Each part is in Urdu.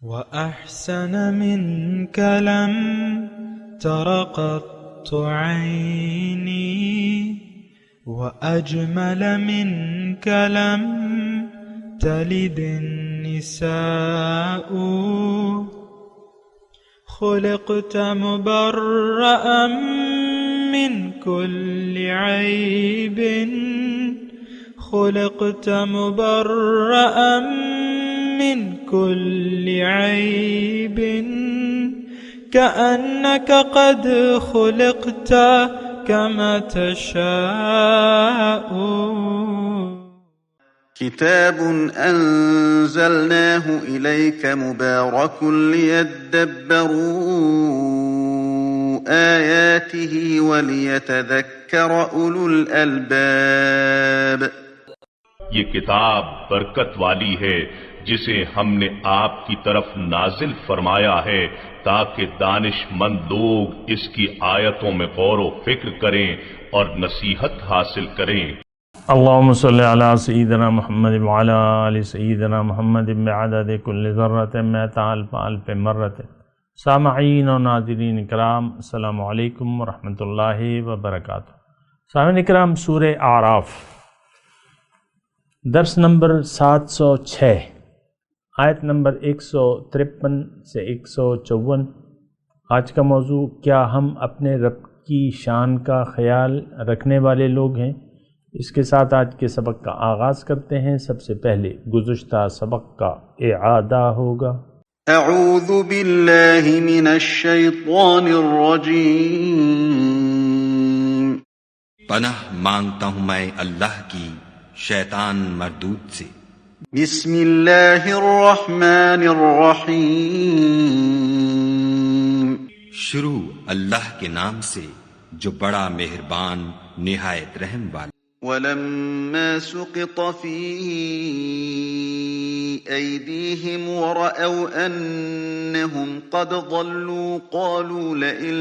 وأحسن منك لم تر قط عيني، وأجمل منك لم تلد النساء. خلقت مبرأ من كل عيب، خلقت مبرأ من كل عيب، كأنك قد خلقت كما تشاء. كتاب أنزلناه إليك مبارك ليدبروا آياته وليتذكر أولو الألباب. یہ کتاب برکت والی ہے جسے ہم نے آپ کی طرف نازل فرمایا ہے تاکہ دانش مند لوگ اس کی آیتوں میں غور و فکر کریں اور نصیحت حاصل کریں۔ اللهم صل على سيدنا محمد وعلى آل سيدنا محمد بعدد كل ذرة مئة ألف ألف مرة۔ سامعین و ناظرین کرام، السلام علیکم ورحمۃ اللہ وبرکاتہ۔ سامعین کرام، سورہ اعراف درس نمبر 706، آیت نمبر 153 سے 154۔ آج کا موضوع، کیا ہم اپنے رب کی شان کا خیال رکھنے والے لوگ ہیں؟ اس کے ساتھ آج کے سبق کا آغاز کرتے ہیں۔ سب سے پہلے گزشتہ سبق کا اعادہ ہوگا۔ اعوذ باللہ من الشیطان الرجیم۔ پناہ مانگتا ہوں میں اللہ کی شیطان مردود سے۔ بسم اللہ الرحمن الرحیم۔ شروع اللہ کے نام سے جو بڑا مہربان نہایت رحم والا۔ وَلَمَّا سُقِطَ فِي أَيْدِيهِمْ وَرَأَوْا أَنَّهُمْ قَدْ ضَلُّوا قَالُوا لَئِن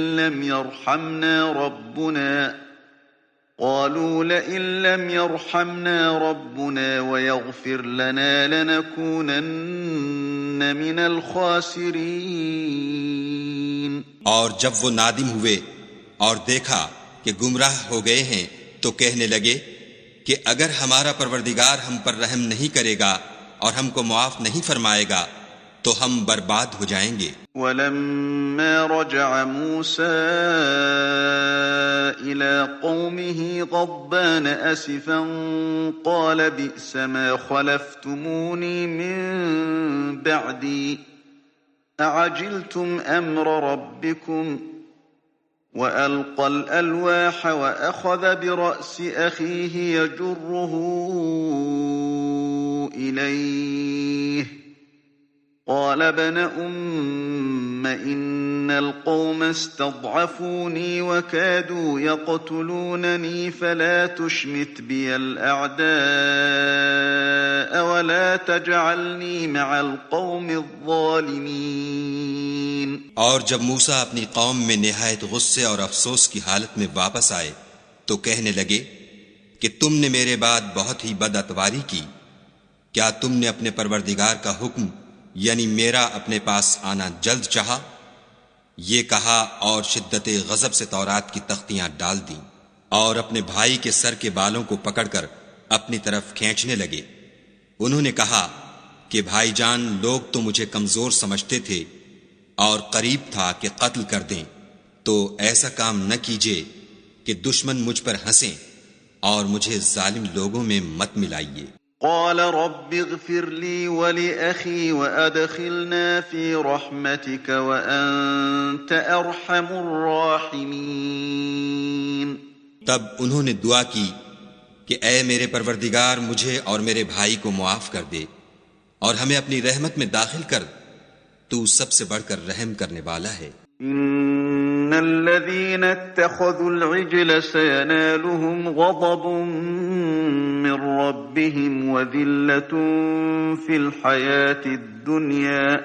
لَّمْ يَرْحَمْنَا رَبُّنَا وَيَغْفِرْ لَنَا لَنَكُونَنَّ مِنَ الْخَاسِرِينَ۔ اور جب وہ نادم ہوئے اور دیکھا کہ گمراہ ہو گئے ہیں تو کہنے لگے کہ اگر ہمارا پروردگار ہم پر رحم نہیں کرے گا اور ہم کو معاف نہیں فرمائے گا تو ہم برباد ہو جائیں گے۔ وَلَمَّا رَجَعَ مُوسَىٰ إِلَىٰ قَوْمِهِ غَضْبَانَ أَسِفًا قَالَ بِئْسَ مَا خَلَفْتُمُونِي مِن بَعْدِي أَعَجِلْتُمْ أَمْرَ رَبِّكُمْ وَأَلْقَى الْأَلْوَاحَ وَأَخَذَ بِرَأْسِ أَخِيهِ يَجُرُّهُ إِلَيْهِ قَالَ ابْنَ أُمَّ إِنَّ الْقَوْمَ اسْتَضْعَفُونِي وَكَادُوا يَقْتُلُونَنِي فَلَا تُشْمِتْ بِيَ الْأَعْدَاءَ وَلَا تَجْعَلْنِي مَعَ الْقَوْمِ الظَّالِمِينَ۔ اور جب موسیٰ اپنی قوم میں نہایت غصے اور افسوس کی حالت میں واپس آئے تو کہنے لگے کہ تم نے میرے بعد بہت ہی بد اتواری کی۔ کیا تم نے اپنے پروردگار کا حکم یعنی میرا اپنے پاس آنا جلد چاہا؟ یہ کہا اور شدت غضب سے تورات کی تختیاں ڈال دیں اور اپنے بھائی کے سر کے بالوں کو پکڑ کر اپنی طرف کھینچنے لگے۔ انہوں نے کہا کہ بھائی جان، لوگ تو مجھے کمزور سمجھتے تھے اور قریب تھا کہ قتل کر دیں، تو ایسا کام نہ کیجیے کہ دشمن مجھ پر ہنسیں اور مجھے ظالم لوگوں میں مت ملائیے۔ قال رب اغفر لي ولأخي وأدخلنا في رحمتك وأنت أرحم الراحمين۔ تب انہوں نے دعا کی کہ اے میرے پروردگار، مجھے اور میرے بھائی کو معاف کر دے اور ہمیں اپنی رحمت میں داخل کر، تو سب سے بڑھ کر رحم کرنے والا ہے۔ ان الذين اتخذوا العجل سينالهم غضب من ربهم وذلة في الحياة الدنيا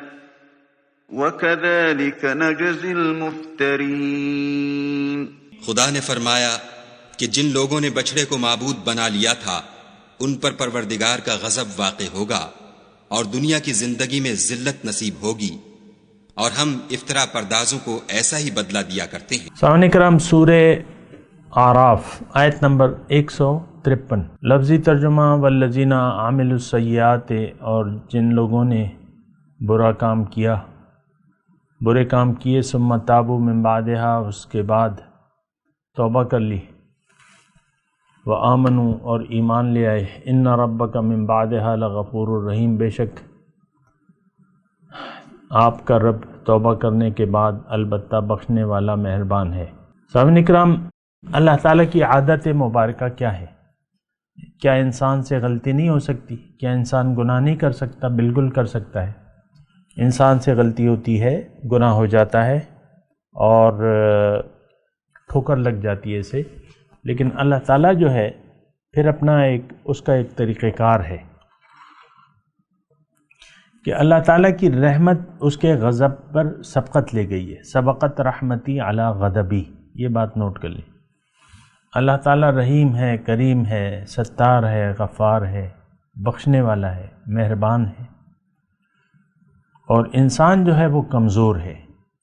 وكذلك نجزي المفترين۔ خدا نے فرمایا کہ جن لوگوں نے بچڑے کو معبود بنا لیا تھا ان پر پروردگار کا غضب واقع ہوگا اور دنیا کی زندگی میں ذلت نصیب ہوگی، اور ہم افطرا پردازوں کو ایسا ہی بدلہ دیا کرتے ہیں۔ سامعین کرام، سورہ اعراف آیت نمبر 153، لفظی ترجمہ والذین عاملوا السیئات، اور جن لوگوں نے برے کام کیے، ثم تابوا من بعدہا، اس کے بعد توبہ کر لی، وآمنوا، اور ایمان لے آئے، ان ربک من بعدہا لغفور الرحیم، بے شک آپ کا رب توبہ کرنے کے بعد البتہ بخشنے والا مہربان ہے۔ سامعین اکرام، اللہ تعالیٰ کی عادت مبارکہ کیا ہے؟ کیا انسان سے غلطی نہیں ہو سکتی؟ کیا انسان گناہ نہیں کر سکتا؟ بالکل کر سکتا ہے۔ انسان سے غلطی ہوتی ہے، گناہ ہو جاتا ہے اور ٹھوکر لگ جاتی ہے اسے، لیکن اللہ تعالیٰ جو ہے پھر اپنا اس کا ایک طریقہ کار ہے کہ اللہ تعالیٰ کی رحمت اس کے غضب پر سبقت لے گئی ہے۔ سبقت رحمتی علی غضبی، یہ بات نوٹ کر لیں۔ اللہ تعالیٰ رحیم ہے، کریم ہے، ستار ہے، غفار ہے، بخشنے والا ہے، مہربان ہے، اور انسان جو ہے وہ کمزور ہے۔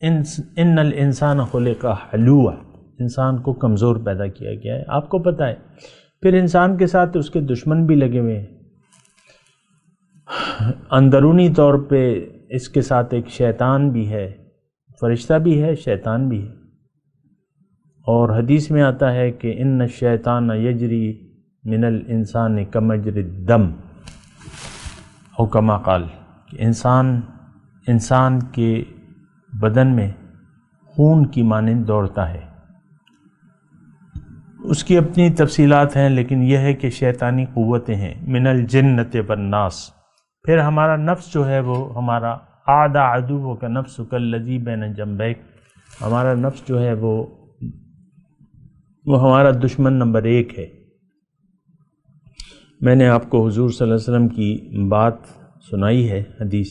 ان الانسان خلق حلوعا، انسان کو کمزور پیدا کیا گیا ہے، آپ کو پتہ ہے۔ پھر انسان کے ساتھ اس کے دشمن بھی لگے ہوئے ہیں، اندرونی طور پہ اس کے ساتھ ایک شیطان بھی ہے، فرشتہ بھی ہے، شیطان بھی ہے، اور حدیث میں آتا ہے کہ ان الشیطان یجری من الانسان کمجری الدم، او کما قال، کہ انسان کے بدن میں خون کی مانند دوڑتا ہے۔ اس کی اپنی تفصیلات ہیں، لیکن یہ ہے کہ شیطانی قوتیں ہیں، من الجنۃ والناس۔ پھر ہمارا نفس جو ہے وہ ہمارا اعدى عدوک نفسک الذی بین جنبیک، ہمارا نفس جو ہے وہ ہمارا دشمن نمبر 1 ہے۔ میں نے آپ کو حضور صلی اللہ علیہ وسلم کی بات سنائی ہے، حدیث،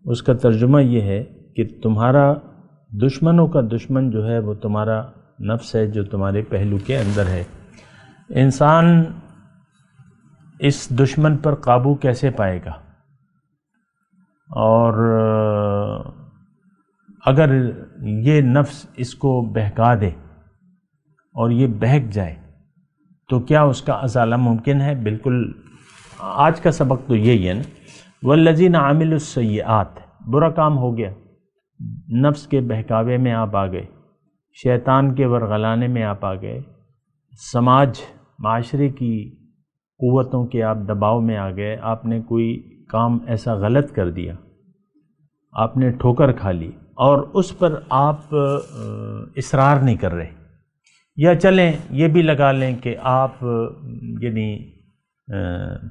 اس کا ترجمہ یہ ہے کہ تمہارا دشمنوں کا دشمن جو ہے وہ تمہارا نفس ہے، جو تمہارے پہلو کے اندر ہے۔ انسان اس دشمن پر قابو کیسے پائے گا؟ اور اگر یہ نفس اس کو بہکا دے اور یہ بہک جائے تو کیا اس کا ازالہ ممکن ہے؟ بالکل۔ آج کا سبق تو یہی ہے نا، والذین عاملوا السیئات، برا کام ہو گیا، نفس کے بہکاوے میں آپ آ گئے، شیطان کے ورغلانے میں آپ آ گئے، معاشرے کی قوتوں کے آپ دباؤ میں آ گئے، آپ نے کوئی کام ایسا غلط کر دیا، آپ نے ٹھوکر کھا لی، اور اس پر آپ اصرار نہیں کر رہے، یا چلیں یہ بھی لگا لیں کہ آپ یعنی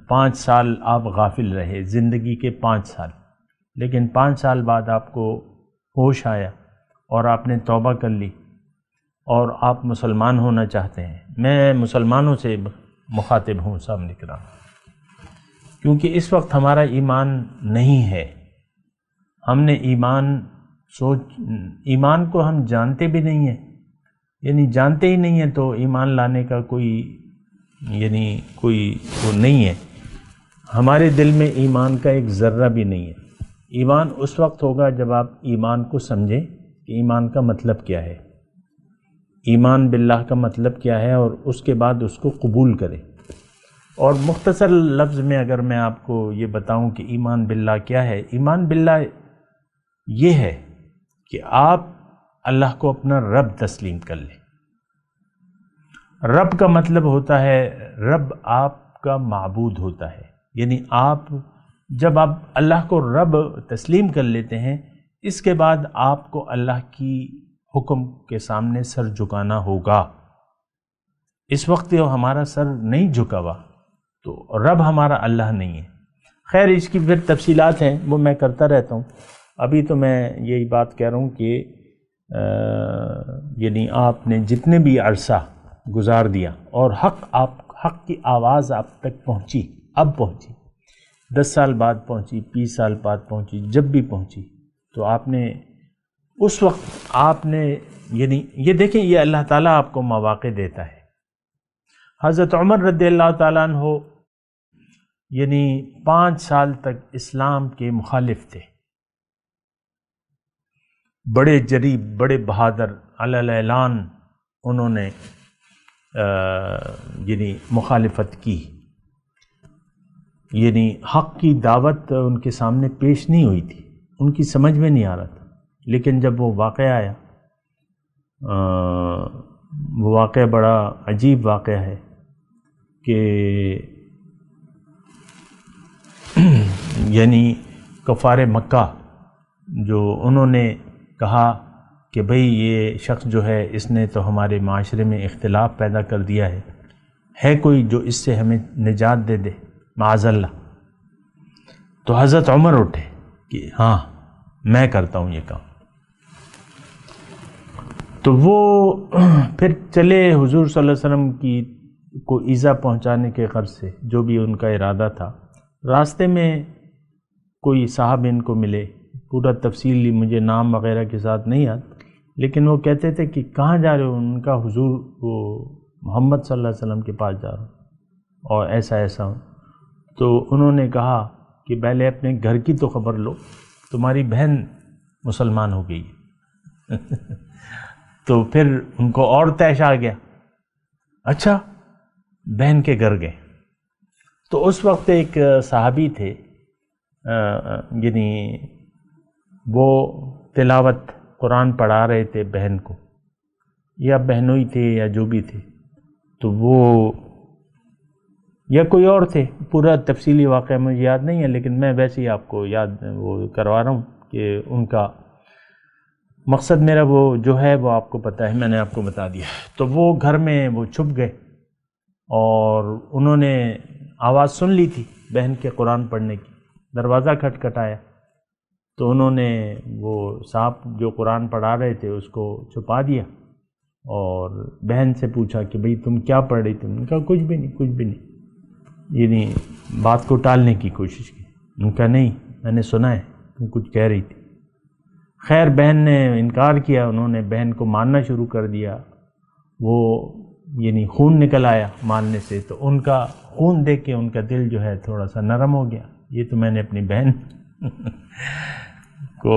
5 سال آپ غافل رہے، زندگی کے 5 سال، لیکن 5 سال بعد آپ کو ہوش آیا اور آپ نے توبہ کر لی اور آپ مسلمان ہونا چاہتے ہیں۔ میں مسلمانوں سے مخاطب ہوں سامنے کرام، کیونکہ اس وقت ہمارا ایمان نہیں ہے، ہم نے ایمان کو ہم جانتے بھی نہیں ہیں، یعنی جانتے ہی نہیں ہیں، تو ایمان لانے کا کوئی وہ نہیں ہے، ہمارے دل میں ایمان کا ایک ذرہ بھی نہیں ہے۔ ایمان اس وقت ہوگا جب آپ ایمان کو سمجھیں کہ ایمان کا مطلب کیا ہے، ایمان باللہ کا مطلب کیا ہے، اور اس کے بعد اس کو قبول کریں۔ اور مختصر لفظ میں اگر میں آپ کو یہ بتاؤں کہ ایمان باللہ کیا ہے، ایمان باللہ یہ ہے کہ آپ اللہ کو اپنا رب تسلیم کر لیں۔ رب کا مطلب ہوتا ہے، رب آپ کا معبود ہوتا ہے، یعنی جب آپ اللہ کو رب تسلیم کر لیتے ہیں، اس کے بعد آپ کو اللہ کی حکم کے سامنے سر جھکانا ہوگا۔ اس وقت جو ہمارا سر نہیں جھکا ہوا تو رب ہمارا اللہ نہیں ہے۔ خیر، اس کی پھر تفصیلات ہیں، وہ میں کرتا رہتا ہوں، ابھی تو میں یہی بات کہہ رہا ہوں کہ یعنی آپ نے جتنے بھی عرصہ گزار دیا اور حق کی آواز آپ تک پہنچی، اب پہنچی، 10 سال بعد پہنچی، 20 سال بعد پہنچی، جب بھی پہنچی، تو آپ نے اس وقت آپ نے یعنی یہ دیکھیں، یہ اللہ تعالیٰ آپ کو مواقع دیتا ہے۔ حضرت عمر رضی اللہ تعالیٰ عنہ یعنی 5 سال تک اسلام کے مخالف تھے، بڑے جری، بڑے بہادر، علی الاعلان انہوں نے یعنی مخالفت کی، یعنی حق کی دعوت ان کے سامنے پیش نہیں ہوئی تھی، ان کی سمجھ میں نہیں آ رہا تھا۔ لیکن جب وہ واقعہ آیا، وہ واقعہ بڑا عجیب واقعہ ہے کہ یعنی کفار مکہ جو انہوں نے کہا کہ بھئی یہ شخص جو ہے اس نے تو ہمارے معاشرے میں اختلاف پیدا کر دیا ہے کوئی جو اس سے ہمیں نجات دے دے معاذ اللہ۔ تو حضرت عمر اٹھے کہ ہاں میں کرتا ہوں یہ کام۔ تو وہ پھر چلے حضور صلی اللہ علیہ وسلم کی کو ایذا پہنچانے کے غرض سے، جو بھی ان کا ارادہ تھا۔ راستے میں کوئی صاحب ان کو ملے، پورا تفصیلی مجھے نام وغیرہ کے ساتھ نہیں یاد، لیکن وہ کہتے تھے کہ کہاں جا رہے ہو؟ ان کا حضور وہ محمد صلی اللہ علیہ وسلم کے پاس جا رہا ہوں اور ایسا ایسا ہوں۔ تو انہوں نے کہا کہ پہلے اپنے گھر کی تو خبر لو، تمہاری بہن مسلمان ہو گئی۔ تو پھر ان کو اور طیش آ گیا، اچھا بہن کے گھر گئے۔ تو اس وقت ایک صحابی تھے، یعنی وہ تلاوت قرآن پڑھا رہے تھے بہن کو، یا بہنوئی تھے یا جو بھی تھے، تو وہ یا کوئی اور تھے، پورا تفصیلی واقعہ مجھے یاد نہیں ہے، لیکن میں ویسے ہی آپ کو یاد وہ کروا رہا ہوں کہ ان کا مقصد میرا وہ جو ہے وہ آپ کو پتہ ہے، میں نے آپ کو بتا دیا۔ تو وہ گھر میں وہ چھپ گئے اور انہوں نے آواز سن لی تھی بہن کے قرآن پڑھنے کی، دروازہ کھٹکھٹایا، تو انہوں نے وہ صاحب جو قرآن پڑھا رہے تھے اس کو چھپا دیا اور بہن سے پوچھا کہ بھئی تم کیا پڑھ رہی تھی؟ ان کا کچھ بھی نہیں، کچھ بھی نہیں، یعنی بات کو ٹالنے کی کوشش کی۔ ان کا نہیں، میں نے سنا ہے تم کچھ کہہ رہی تھی۔ خیر بہن نے انکار کیا، انہوں نے بہن کو مارنا شروع کر دیا، وہ یعنی خون نکل آیا مارنے سے، تو ان کا خون دیکھ کے ان کا دل جو ہے تھوڑا سا نرم ہو گیا، یہ تو میں نے اپنی بہن کو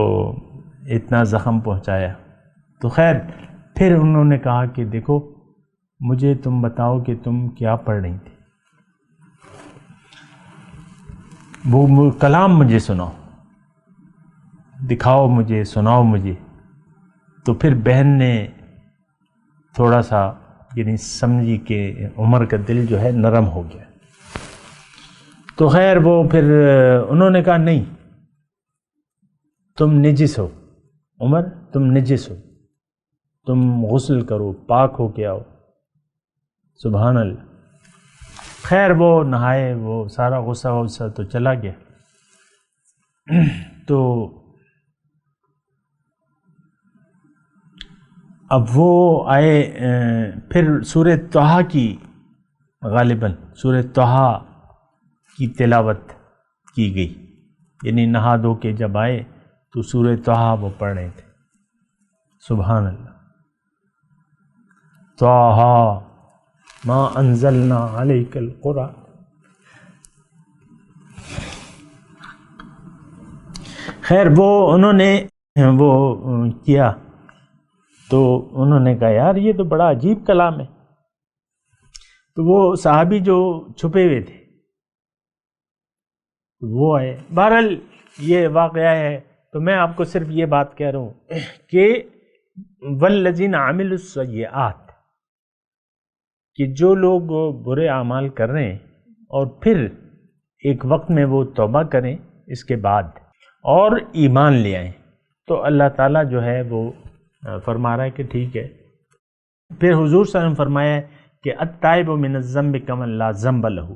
اتنا زخم پہنچایا۔ تو خیر پھر انہوں نے کہا کہ دیکھو مجھے تم بتاؤ کہ تم کیا پڑھ رہی تھی، وہ کلام مجھے سناؤ، دکھاؤ مجھے، سناؤ مجھے۔ تو پھر بہن نے تھوڑا سا یعنی سمجھی کہ عمر کا دل جو ہے نرم ہو گیا، تو خیر وہ پھر انہوں نے کہا نہیں تم نجس ہو، عمر تم نجس ہو، تم غسل کرو، پاک ہو کے آؤ۔ سبحان اللہ۔ خیر وہ نہائے، وہ سارا غصہ غصہ تو چلا گیا۔ تو اب وہ آئے، پھر سورہ طٰہٰ کی غالباً سورہ طٰہٰ کی تلاوت کی گئی، یعنی نہا دھو کے جب آئے تو سورہ طٰہٰ وہ پڑھ رہے تھے۔ سبحان اللہ۔ طٰہٰ ما انزلنا علیک القرآن۔ خیر وہ انہوں نے وہ کیا، تو انہوں نے کہا یار یہ تو بڑا عجیب کلام ہے۔ تو وہ صحابی جو چھپے ہوئے تھے وہ آئے۔ بہرحال یہ واقعہ ہے، تو میں آپ کو صرف یہ بات کہہ رہا ہوں کہ والذین عملوا السیئات، کہ جو لوگ برے اعمال کر رہے ہیں اور پھر ایک وقت میں وہ توبہ کریں اس کے بعد اور ایمان لے آئیں، تو اللہ تعالیٰ جو ہے وہ فرما رہا ہے کہ ٹھیک ہے۔ پھر حضور صلی اللہ علیہ وسلم فرمایا ہے کہ التائب من الذنب کمن لا ذنب لہ،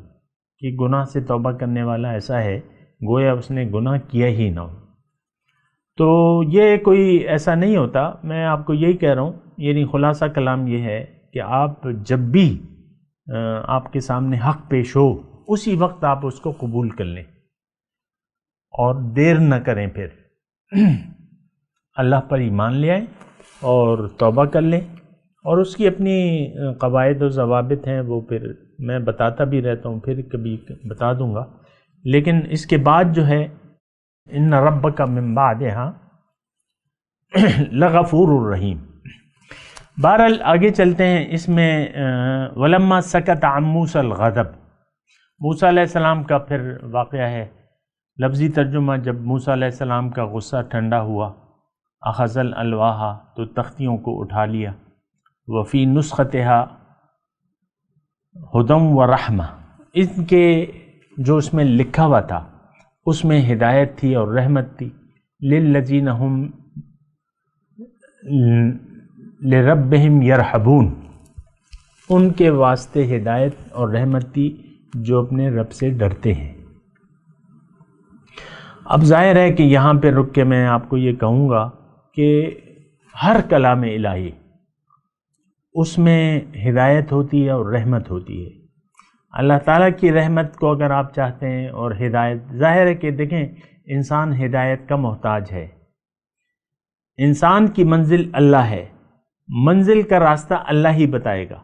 کہ گناہ سے توبہ کرنے والا ایسا ہے گویا اس نے گناہ کیا ہی نہ ہو۔ تو یہ کوئی ایسا نہیں ہوتا، میں آپ کو یہی کہہ رہا ہوں، یعنی خلاصہ کلام یہ ہے کہ آپ جب بھی آپ کے سامنے حق پیش ہو اسی وقت آپ اس کو قبول کر لیں اور دیر نہ کریں، پھر اللہ پر ایمان لے آئیں اور توبہ کر لیں، اور اس کی اپنی قواعد و ضوابط ہیں، وہ پھر میں بتاتا بھی رہتا ہوں، پھر کبھی بتا دوں گا لیکن اس کے بعد جو ہے ان ربک من بعدہا لغفور الرحیم. بہرحال آگے چلتے ہیں. اس میں ولما سکت عن موسیٰ الغضب، موسیٰ علیہ السلام کا پھر واقعہ ہے. لفظی ترجمہ، جب موسیٰ علیہ السلام کا غصہ ٹھنڈا ہوا، اخذ الالواح، تو تختیوں کو اٹھا لیا. وفی نسختہا ہدم و رحمہ، ان کے جو اس میں لکھا ہوا تھا اس میں ہدایت تھی اور رحمت تھی. للذین ہم لربہم یرحبون، ان کے واسطے ہدایت اور رحمت تھی جو اپنے رب سے ڈرتے ہیں. اب ظاہر ہے کہ یہاں پہ رک کے میں آپ کو یہ کہوں گا کہ ہر کلام الہی اس میں ہدایت ہوتی ہے اور رحمت ہوتی ہے. اللہ تعالیٰ کی رحمت کو اگر آپ چاہتے ہیں اور ہدایت، ظاہر ہے کہ دیکھیں انسان ہدایت کا محتاج ہے. انسان کی منزل اللہ ہے، منزل کا راستہ اللہ ہی بتائے گا.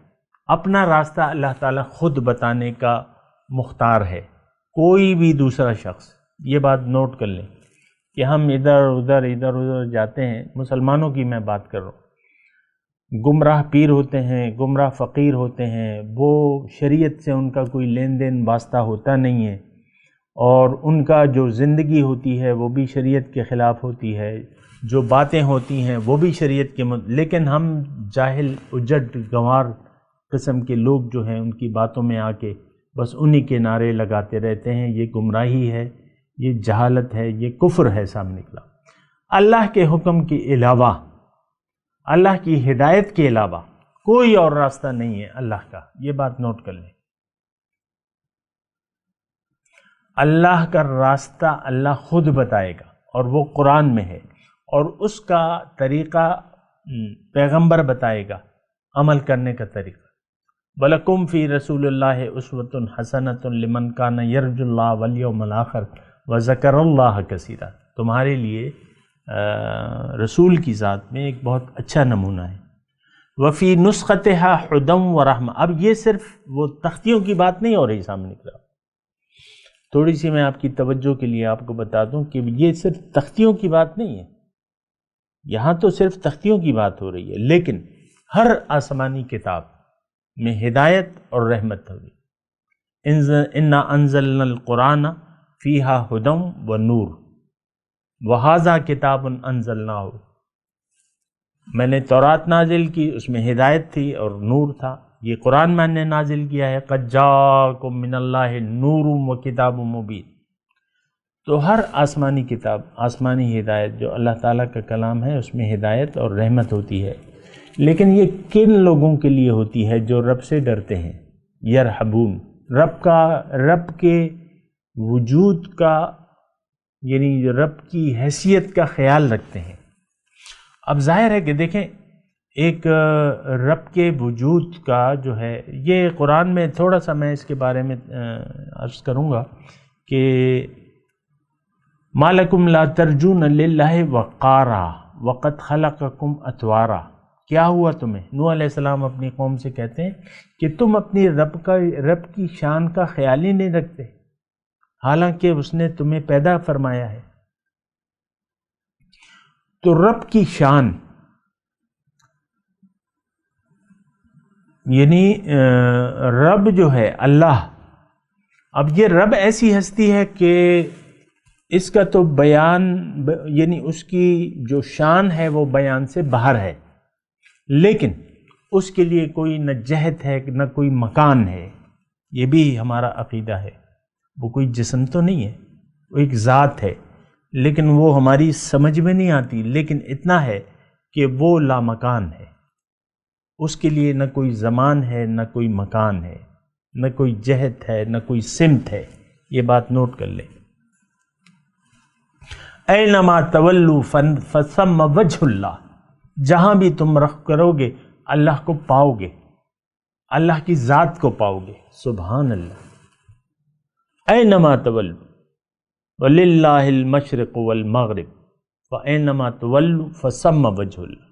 اپنا راستہ اللہ تعالیٰ خود بتانے کا مختار ہے، کوئی بھی دوسرا شخص. یہ بات نوٹ کر لیں کہ ہم ادھر ادھر جاتے ہیں. مسلمانوں کی میں بات کر رہا ہوں. گمراہ پیر ہوتے ہیں، گمراہ فقیر ہوتے ہیں، وہ شریعت سے ان کا کوئی لین دین واسطہ ہوتا نہیں ہے، اور ان کا جو زندگی ہوتی ہے وہ بھی شریعت کے خلاف ہوتی ہے، جو باتیں ہوتی ہیں وہ بھی شریعت کے لیکن ہم جاہل اجڑ گنوار قسم کے لوگ جو ہیں ان کی باتوں میں آ کے بس انہی کے نعرے لگاتے رہتے ہیں. یہ گمراہی ہے، یہ جہالت ہے، یہ کفر ہے. سامنے نکلا اللہ کے حکم کے علاوہ، اللہ کی ہدایت کے علاوہ کوئی اور راستہ نہیں ہے اللہ کا. یہ بات نوٹ کر لیں. اللہ کا راستہ اللہ خود بتائے گا، اور وہ قرآن میں ہے، اور اس کا طریقہ پیغمبر بتائے گا، عمل کرنے کا طریقہ. وَلَكُمْ فِي رَسُولِ اللَّهِ أُسْوَةٌ حَسَنَةٌ لِمَنْ كَانَ يَرْجُو اللَّهَ وَالْيَوْمَ الْآخِرَ وَذَكَرَ اللَّهَ كَثِيرًا. تمہارے لیے رسول کی ذات میں ایک بہت اچھا نمونہ ہے. وفی نسختها ہدم و رحمہ. اب یہ صرف وہ تختیوں کی بات نہیں ہو رہی. سامنے نکلا تھوڑی سی میں آپ کی توجہ کے لیے آپ کو بتا دوں کہ یہ صرف تختیوں کی بات نہیں ہے. یہاں تو صرف تختیوں کی بات ہو رہی ہے، لیکن ہر آسمانی کتاب میں ہدایت اور رحمت ہوگی. انا انزلنا القرآن فیہا ہدم و نور وہذا کتاب انزلناہ. میں نے تورات نازل کی، اس میں ہدایت تھی اور نور تھا. یہ قرآن میں نے نازل کیا ہے. قد جاءکم من اللہ نور و کتاب مبین. تو ہر آسمانی کتاب، آسمانی ہدایت جو اللہ تعالیٰ کا کلام ہے، اس میں ہدایت اور رحمت ہوتی ہے. لیکن یہ کن لوگوں کے لیے ہوتی ہے؟ جو رب سے ڈرتے ہیں. یرحبون، رب کے وجود کا، یعنی رب کی حیثیت کا خیال رکھتے ہیں. اب ظاہر ہے کہ دیکھیں ایک رب کے وجود کا جو ہے، یہ قرآن میں تھوڑا سا میں اس کے بارے میں عرض کروں گا کہ ما لکم لا ترجون للہ وقارا وقد خلقکم اتوارا. کیا ہوا تمہیں؟ نوح علیہ السلام اپنی قوم سے کہتے ہیں کہ تم اپنی رب کی شان کا خیال ہی نہیں رکھتے، حالانکہ اس نے تمہیں پیدا فرمایا ہے. تو رب کی شان یعنی رب جو ہے اللہ، اب یہ رب ایسی ہستی ہے کہ اس کا تو بیان، یعنی اس کی جو شان ہے وہ بیان سے باہر ہے، لیکن اس کے لیے کوئی نہ جہت ہے نہ کوئی مکان ہے. یہ بھی ہمارا عقیدہ ہے. وہ کوئی جسم تو نہیں ہے، وہ ایک ذات ہے، لیکن وہ ہماری سمجھ میں نہیں آتی. لیکن اتنا ہے کہ وہ لامکان ہے. اس کے لیے نہ کوئی زمان ہے نہ کوئی مکان ہے، نہ کوئی جہت ہے نہ کوئی سمت ہے. یہ بات نوٹ کر لیں. اینما تولوا فثم وجہ اللہ. جہاں بھی تم رخ کرو گے اللہ کو پاؤ گے، اللہ کی ذات کو پاؤ گے. سبحان اللہ. اینما تولوا وللہ المشرق والمغرب فاینما تولوا فثم وجہ اللہ.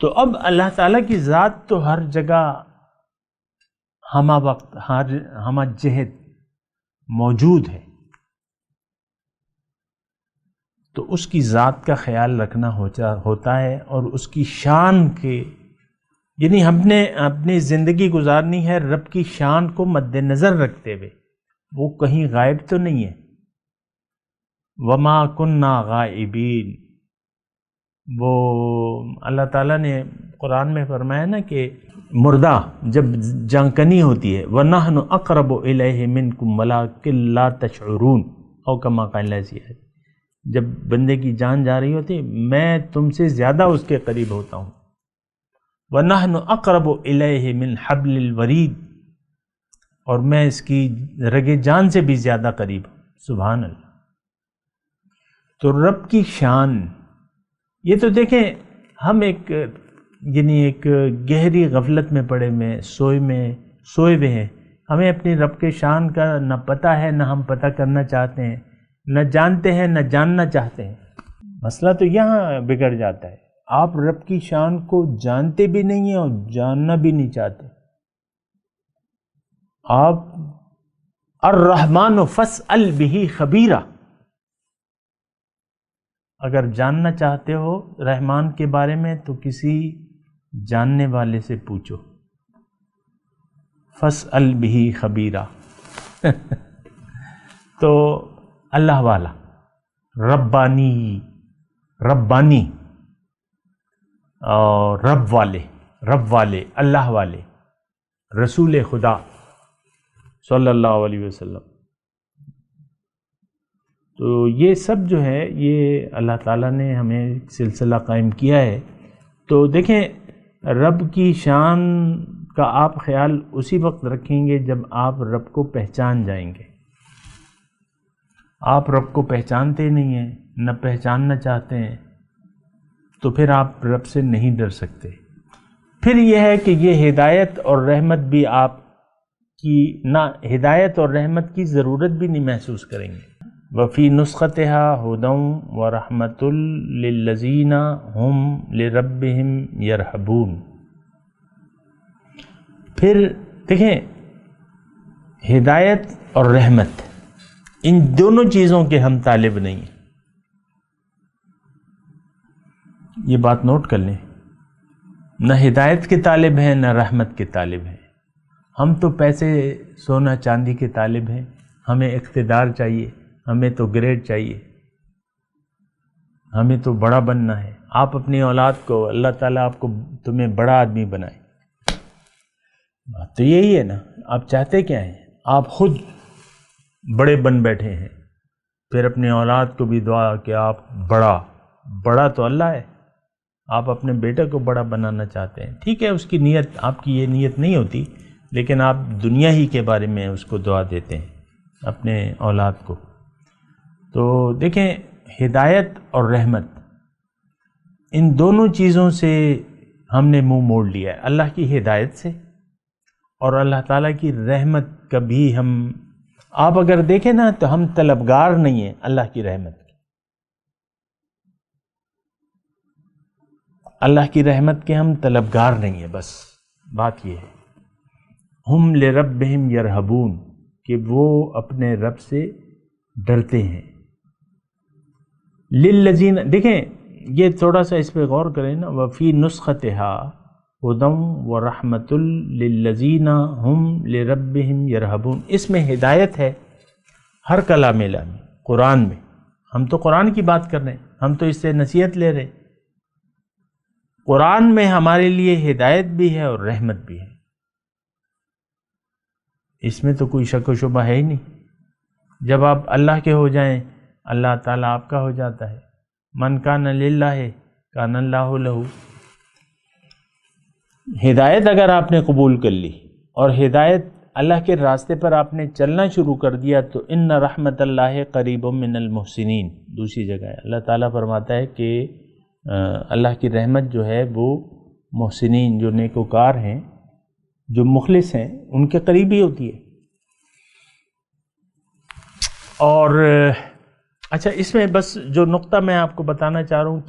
تو اب اللہ تعالیٰ کی ذات تو ہر جگہ، ہمہ وقت، ہمہ جہت موجود ہے، تو اس کی ذات کا خیال رکھنا ہوتا ہے، اور اس کی شان کے، یعنی ہم نے اپنی زندگی گزارنی ہے رب کی شان کو مد نظر رکھتے ہوئے، وہ کہیں غائب تو نہیں ہے۔ وما کننا غائبین، وہ اللہ تعالیٰ نے قرآن میں فرمایا نا کہ مردہ جب جانکنی ہوتی ہے وَنَحْنُ أَقْرَبُ إِلَيْهِ مِنْكُمْ وَلَكِنْ لَا تَشْعُرُونَ، او کما قال ہے، جب بندے کی جان جا رہی ہوتی میں تم سے زیادہ اس کے قریب ہوتا ہوں۔ وَنَحْنُ أَقْرَبُ إِلَيْهِ مِنْ حَبْلِ الْوَرِيدِ، اور میں اس کی رگ جان سے بھی زیادہ قریب ہوں۔ سبحان اللہ۔ تو رب کی شان، یہ تو دیکھیں ہم ایک گہری غفلت میں پڑے ہوئے، سوئے ہوئے ہیں، ہمیں اپنی رب کے شان کا نہ پتہ ہے، نہ ہم پتہ کرنا چاہتے ہیں، نہ جانتے ہیں، نہ جاننا چاہتے ہیں۔ مسئلہ تو یہاں بگڑ جاتا ہے، آپ رب کی شان کو جانتے بھی نہیں ہیں اور جاننا بھی نہیں چاہتے۔ آپ الرحمن فاسأل بہ خبیرہ، اگر جاننا چاہتے ہو رحمان کے بارے میں تو کسی جاننے والے سے پوچھو، فاسأل بہ خبیرہ۔ تو اللہ والا، ربانی اور رب والے، اللہ والے، رسول خدا صلی اللہ علیہ وسلم، تو یہ سب جو ہے یہ اللہ تعالیٰ نے ہمیں سلسلہ قائم کیا ہے۔ تو دیکھیں رب کی شان کا آپ خیال اسی وقت رکھیں گے جب آپ رب کو پہچان جائیں گے۔ آپ رب کو پہچانتے نہیں ہیں، نہ پہچاننا چاہتے ہیں، تو پھر آپ رب سے نہیں ڈر سکتے۔ پھر یہ ہے کہ یہ ہدایت اور رحمت بھی آپ کی، نہ ہدایت اور رحمت کی ضرورت بھی نہیں محسوس کریں گے۔ وفی نسختها هدى ورحمۃ للذین هم لربهم یرہبون۔ پھر دیکھیں ہدایت اور رحمت، ان دونوں چیزوں کے ہم طالب نہیں ہیں، یہ بات نوٹ کر لیں، نہ ہدایت کے طالب ہیں نہ رحمت کے طالب ہیں۔ ہم تو پیسے سونا چاندی کے طالب ہیں، ہمیں اقتدار چاہیے، ہمیں تو گریڈ چاہیے، ہمیں تو بڑا بننا ہے۔ آپ اپنی اولاد کو، اللہ تعالیٰ آپ کو، تمہیں بڑا آدمی بنائے، تو یہی ہے نا، آپ چاہتے کیا ہیں؟ آپ خود بڑے بن بیٹھے ہیں، پھر اپنی اولاد کو بھی دعا کہ آپ بڑا تو اللہ ہے، آپ اپنے بیٹے کو بڑا بنانا چاہتے ہیں۔ ٹھیک ہے، اس کی نیت، آپ کی یہ نیت نہیں ہوتی، لیکن آپ دنیا ہی کے بارے میں اس کو دعا دیتے ہیں اپنے اولاد کو۔ تو دیکھیں ہدایت اور رحمت، ان دونوں چیزوں سے ہم نے منہ موڑ لیا ہے، اللہ کی ہدایت سے اور اللہ تعالیٰ کی رحمت کبھی آپ اگر دیکھیں نا تو ہم طلبگار نہیں ہیں اللہ کی رحمت کی، اللہ کی رحمت کے ہم طلبگار نہیں ہیں، بس بات یہ ہے۔ ہم لربہم یرہبون، کہ وہ اپنے رب سے ڈرتے ہیں۔ للذین، دیکھیں یہ تھوڑا سا اس پہ غور کریں نا، وفی نسختہا ہدی ورحمۃ للذین ہم لربہم یرہبون، اس میں ہدایت ہے ہر کلام الہ میں، قرآن میں۔ ہم تو قرآن کی بات کر رہے ہیں، ہم تو اس سے نصیحت لے رہے ہیں۔ قرآن میں ہمارے لیے ہدایت بھی ہے اور رحمت بھی ہے، اس میں تو کوئی شک و شبہ ہے ہی نہیں۔ جب آپ اللہ کے ہو جائیں، اللہ تعالیٰ آپ کا ہو جاتا ہے۔ من کان للہ کان اللہ لہ۔ ہدایت اگر آپ نے قبول کر لی اور ہدایت اللہ کے راستے پر آپ نے چلنا شروع کر دیا تو ان رحمت اللہ قریب من المحسنین، دوسری جگہ ہے اللہ تعالیٰ فرماتا ہے کہ اللہ کی رحمت جو ہے وہ محسنین، جو نیکوکار ہیں، جو مخلص ہیں، ان کے قریب ہی ہوتی ہے۔ اور اچھا، اس میں بس جو نقطہ میں آپ کو بتانا چاہ رہا ہوں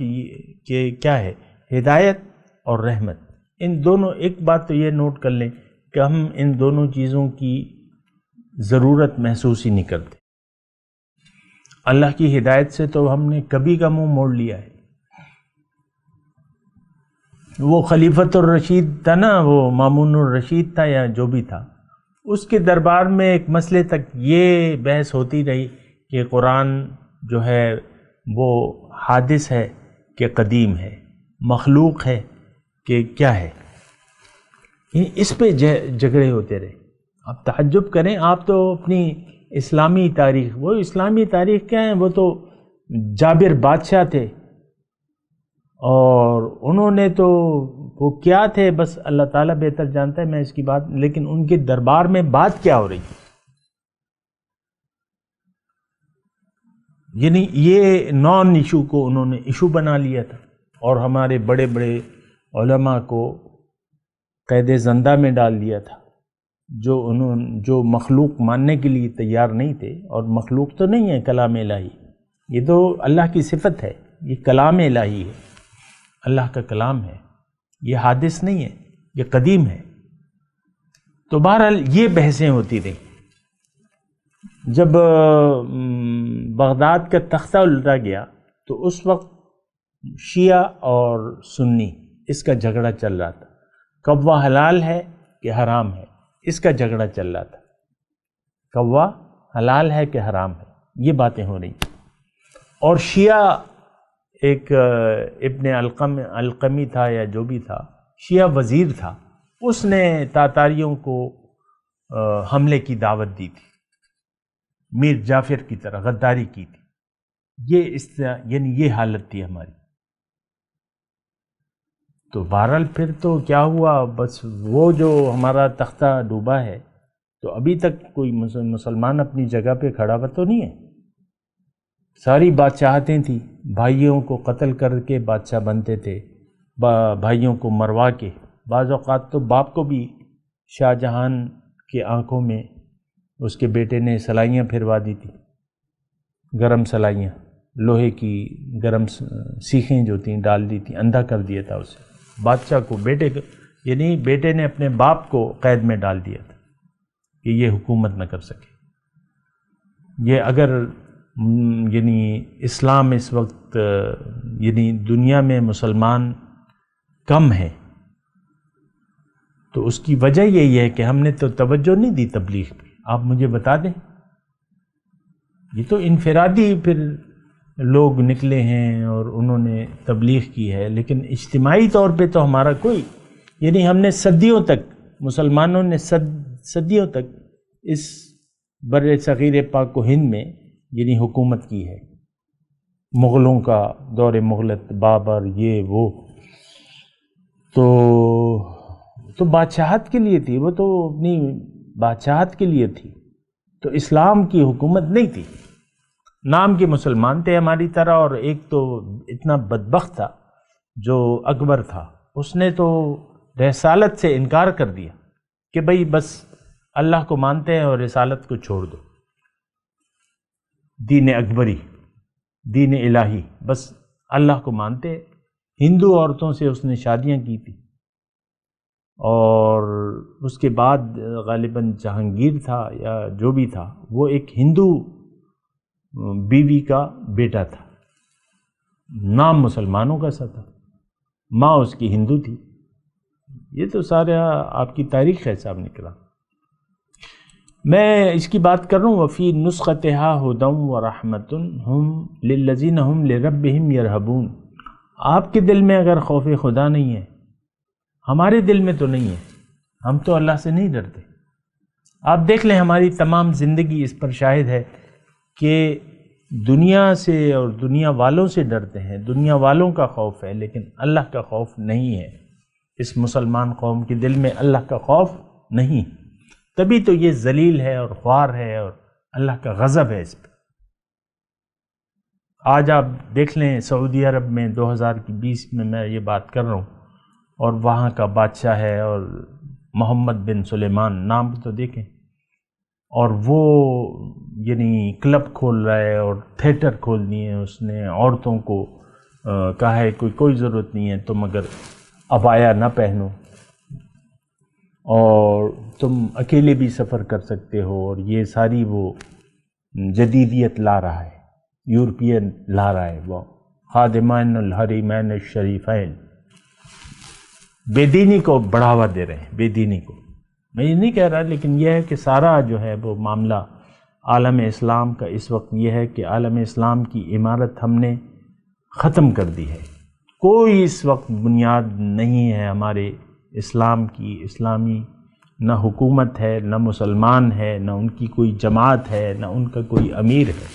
کہ کیا ہے ہدایت اور رحمت، ان دونوں، ایک بات تو یہ نوٹ کر لیں کہ ہم ان دونوں چیزوں کی ضرورت محسوس ہی نہیں کرتے۔ اللہ کی ہدایت سے تو ہم نے کبھی کا منہ موڑ لیا ہے۔ وہ خلیفۃ الرشید تھا نا، وہ مامون الرشید تھا یا جو بھی تھا، اس کے دربار میں ایک مسئلے تک یہ بحث ہوتی رہی کہ قرآن جو ہے وہ حادث ہے کہ قدیم ہے، مخلوق ہے کہ کیا ہے، اس پہ جھگڑے ہوتے رہے۔ آپ تعجب کریں، آپ تو اپنی اسلامی تاریخ، وہ اسلامی تاریخ کیا ہے، وہ تو جابر بادشاہ تھے اور انہوں نے تو وہ کیا تھے بس اللہ تعالیٰ بہتر جانتا ہے، میں اس کی بات، لیکن ان کے دربار میں بات کیا ہو رہی ہے، یعنی یہ نان ایشو کو انہوں نے ایشو بنا لیا تھا، اور ہمارے بڑے بڑے علماء کو قید زندہ میں ڈال دیا تھا، جو مخلوق ماننے کے لیے تیار نہیں تھے۔ اور مخلوق تو نہیں ہے کلام الہی، یہ تو اللہ کی صفت ہے، یہ کلام الہی ہے، اللہ کا کلام ہے، یہ حادث نہیں ہے، یہ قدیم ہے۔ تو بہرحال یہ بحثیں ہوتی رہیں۔ جب بغداد کا تختہ الٹا گیا تو اس وقت شیعہ اور سنی اس کا جھگڑا چل رہا تھا، کوا حلال ہے کہ حرام ہے، اس کا جھگڑا چل رہا تھا، کوا حلال ہے کہ حرام ہے، یہ باتیں ہو رہی ہیں۔ اور شیعہ ایک ابن القمی تھا یا جو بھی تھا، شیعہ وزیر تھا، اس نے تاتاریوں کو حملے کی دعوت دی تھی، میر جعفر کی طرح غداری کی تھی، یعنی یہ حالت تھی ہماری۔ تو بہرحال پھر تو کیا ہوا، بس وہ جو ہمارا تختہ ڈوبا ہے، تو ابھی تک کوئی مسلمان اپنی جگہ پہ کھڑا ہوا تو نہیں ہے۔ ساری بادشاہتیں تھیں، بھائیوں کو قتل کر کے بادشاہ بنتے تھے، بھائیوں کو مروا کے، بعض اوقات تو باپ کو بھی شاہ جہان کے آنکھوں میں اس کے بیٹے نے سلائیاں پھروا دی تھی، گرم سلائیاں، لوہے کی گرم سیخیں جو تھیں ڈال دی تھیں، اندھا کر دیا تھا اسے، بادشاہ کو، بیٹے کو، یعنی بیٹے نے اپنے باپ کو قید میں ڈال دیا تھا کہ یہ حکومت نہ کر سکے۔ یہ اگر یعنی اسلام اس وقت یعنی دنیا میں مسلمان کم ہے تو اس کی وجہ یہی ہے کہ ہم نے تو توجہ نہیں دی تبلیغ پہ۔ آپ مجھے بتا دیں، یہ تو انفرادی پھر لوگ نکلے ہیں اور انہوں نے تبلیغ کی ہے، لیکن اجتماعی طور پہ تو ہمارا کوئی، یعنی ہم نے صدیوں تک، مسلمانوں نے صدیوں تک اس بر صغیر پاک و ہند میں یعنی حکومت کی ہے، مغلوں کا دور مغلت، بابر، یہ وہ، تو بادشاہت کے لیے تھی، وہ تو اپنی بادشاہت کے لیے تھی، تو اسلام کی حکومت نہیں تھی۔ نام کے مسلمان تھے ہماری طرح، اور ایک تو اتنا بدبخت تھا جو اکبر تھا، اس نے تو رسالت سے انکار کر دیا کہ بھئی بس اللہ کو مانتے ہیں اور رسالت کو چھوڑ دو، دین اکبری، دین الہی، بس اللہ کو مانتے۔ ہندو عورتوں سے اس نے شادیاں کی تھی، اور اس کے بعد غالباً جہانگیر تھا یا جو بھی تھا، وہ ایک ہندو بیوی کا بیٹا تھا، نام مسلمانوں کا سا تھا، ماں اس کی ہندو تھی۔ یہ تو سارا آپ کی تاریخ ہے صاحب نکلا۔ میں اس کی بات کر رہا ہوں، وفی نسختہا ہدی ورحمۃ ہم للذین ہم لربہم یرہبون۔ آپ کے دل میں اگر خوف خدا نہیں ہے، ہمارے دل میں تو نہیں ہے، ہم تو اللہ سے نہیں ڈرتے۔ آپ دیکھ لیں، ہماری تمام زندگی اس پر شاہد ہے کہ دنیا سے اور دنیا والوں سے ڈرتے ہیں، دنیا والوں کا خوف ہے، لیکن اللہ کا خوف نہیں ہے۔ اس مسلمان قوم کے دل میں اللہ کا خوف نہیں، تبھی تو یہ ذلیل ہے اور خوار ہے، اور اللہ کا غضب ہے اس پہ۔ آج آپ دیکھ لیں سعودی عرب میں 2020 میں میں یہ بات کر رہا ہوں، اور وہاں کا بادشاہ ہے، اور محمد بن سلیمان نام تو دیکھیں، اور وہ یعنی کلب کھول رہا ہے اور تھیٹر کھول دیے ہیں اس نے، عورتوں کو کہا ہے کوئی ضرورت نہیں ہے تم اگر عبایا نہ پہنو، اور تم اکیلے بھی سفر کر سکتے ہو، اور یہ ساری وہ جدیدیت لا رہا ہے، یورپین لا رہا ہے، وہ خادمان الحرمین الشریفین، بے دینی کو بڑھاوا دے رہے ہیں، بے دینی کو۔ میں یہ نہیں کہہ رہا، لیکن یہ ہے کہ سارا جو ہے وہ معاملہ عالم اسلام کا اس وقت یہ ہے کہ عالم اسلام کی عمارت ہم نے ختم کر دی ہے۔ کوئی اس وقت بنیاد نہیں ہے ہمارے اسلام کی، اسلامی نہ حکومت ہے، نہ مسلمان ہے، نہ ان کی کوئی جماعت ہے، نہ ان کا کوئی امیر ہے۔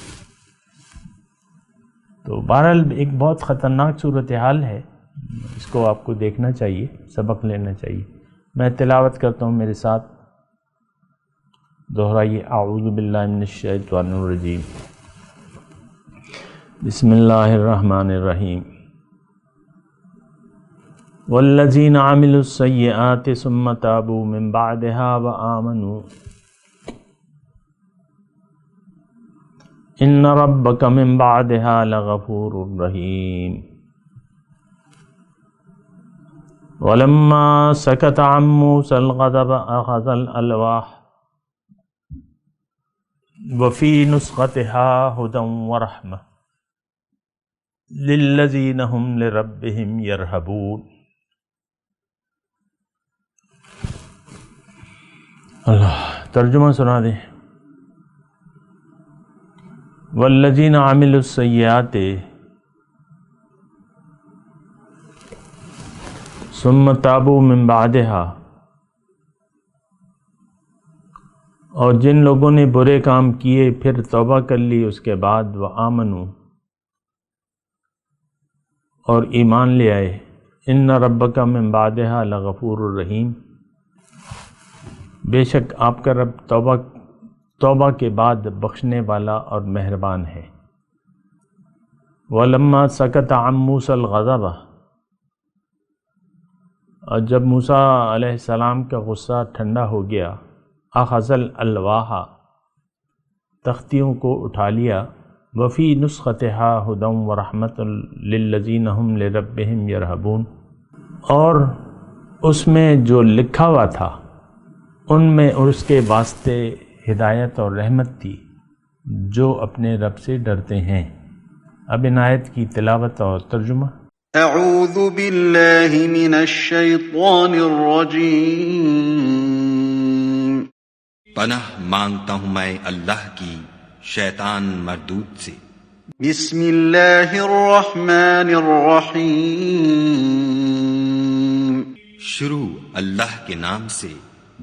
تو بہرحال ایک بہت خطرناک صورتحال ہے، اس کو آپ کو دیکھنا چاہیے، سبق لینا چاہیے۔ میں تلاوت کرتا ہوں، میرے ساتھ دہرائیے۔ اعوذ باللہ من الشیطان الرجیم، بسم اللہ الرحمن الرحیم۔ والذین عملوا السیئات ثم تابوا من بعدها وآمنوا ان ربک من بعدها لغفور رحیم۔ ولما سکت عن موسى الغضب اخذ الالواح وفی نسختها هدى ورحمة للذین هم لربهم يرهبون۔ اللہ ترجمہ سنا دیں۔ والذین عملوا السیئات ثم تابوا من بعدها، اور جن لوگوں نے برے کام کیے پھر توبہ کر لی اس کے بعد، وآمنوا، اور ایمان لے آئے، ان ربک من بعدها لغفور الرحیم، بے شک آپ کا رب توبہ کے بعد بخشنے والا اور مہربان ہے۔ وَلَمَّا سَكَتَ عَن مُوسَى الْغَضَبَ، اور جب موسیٰ علیہ السلام کا غصہ ٹھنڈا ہو گیا، أَخَذَ الْأَلْوَاحَ، تختیوں کو اٹھا لیا، وَفِي نُسْخَتِهَا هُدًى وَرَحْمَةٌ لِلَّذِينَ هُمْ لِرَبِّهِمْ يَرْهَبُونَ، اور اس میں جو لکھا ہوا تھا ان میں اور اس کے واسطے ہدایت اور رحمت تھی جو اپنے رب سے ڈرتے ہیں۔ اب ان آیت کی تلاوت اور ترجمہ۔ اعوذ باللہ من الشیطان الرجیم، پناہ مانگتا ہوں میں اللہ کی شیطان مردود سے۔ بسم اللہ الرحمن الرحیم، شروع اللہ کے نام سے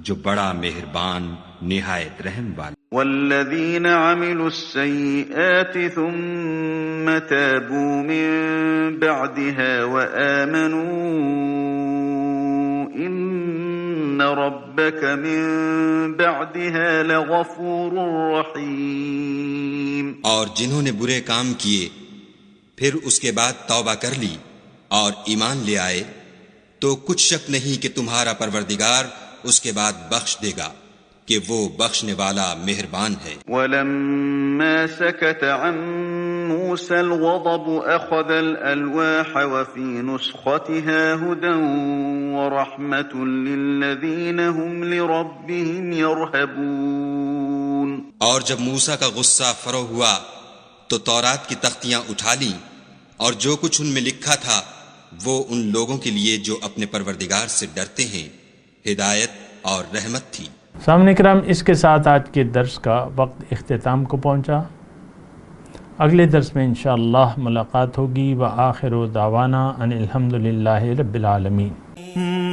جو بڑا مہربان نہایت رحم والا۔ والذین عملوا السیئات ثم تابوا من بعدها وآمنوا ان ربک من بعدها لغفور رحیم، اور جنہوں نے برے کام کیے پھر اس کے بعد توبہ کر لی اور ایمان لے آئے تو کچھ شک نہیں کہ تمہارا پروردگار اس کے بعد بخش دے گا کہ وہ بخشنے والا مہربان ہے۔ وَلَمَّا سَكَتَ عَن مُوسَى الْغَضَبُ أَخَذَ الْأَلْوَاحَ وَفِي نُسْخَتِهَا هُدًى وَرَحْمَةٌ لِلَّذِينَ هُمْ لِرَبِّهِمْ يَرْهَبُونَ، اور جب موسیٰ کا غصہ فرو ہوا تو تورات کی تختیاں اٹھا لیں، اور جو کچھ ان میں لکھا تھا وہ ان لوگوں کے لیے جو اپنے پروردگار سے ڈرتے ہیں ہدایت اور رحمت تھی۔ سامنے کرام، اس کے ساتھ آج کے درس کا وقت اختتام کو پہنچا۔ اگلے درس میں انشاءاللہ ملاقات ہوگی۔ وآخر دعوانا ان الحمدللہ رب العالمین۔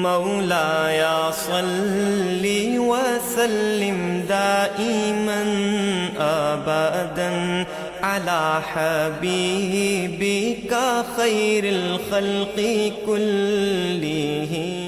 مولایا صلی وسلم دائما ابدا علی حبیبک خیر الخلق کلہم۔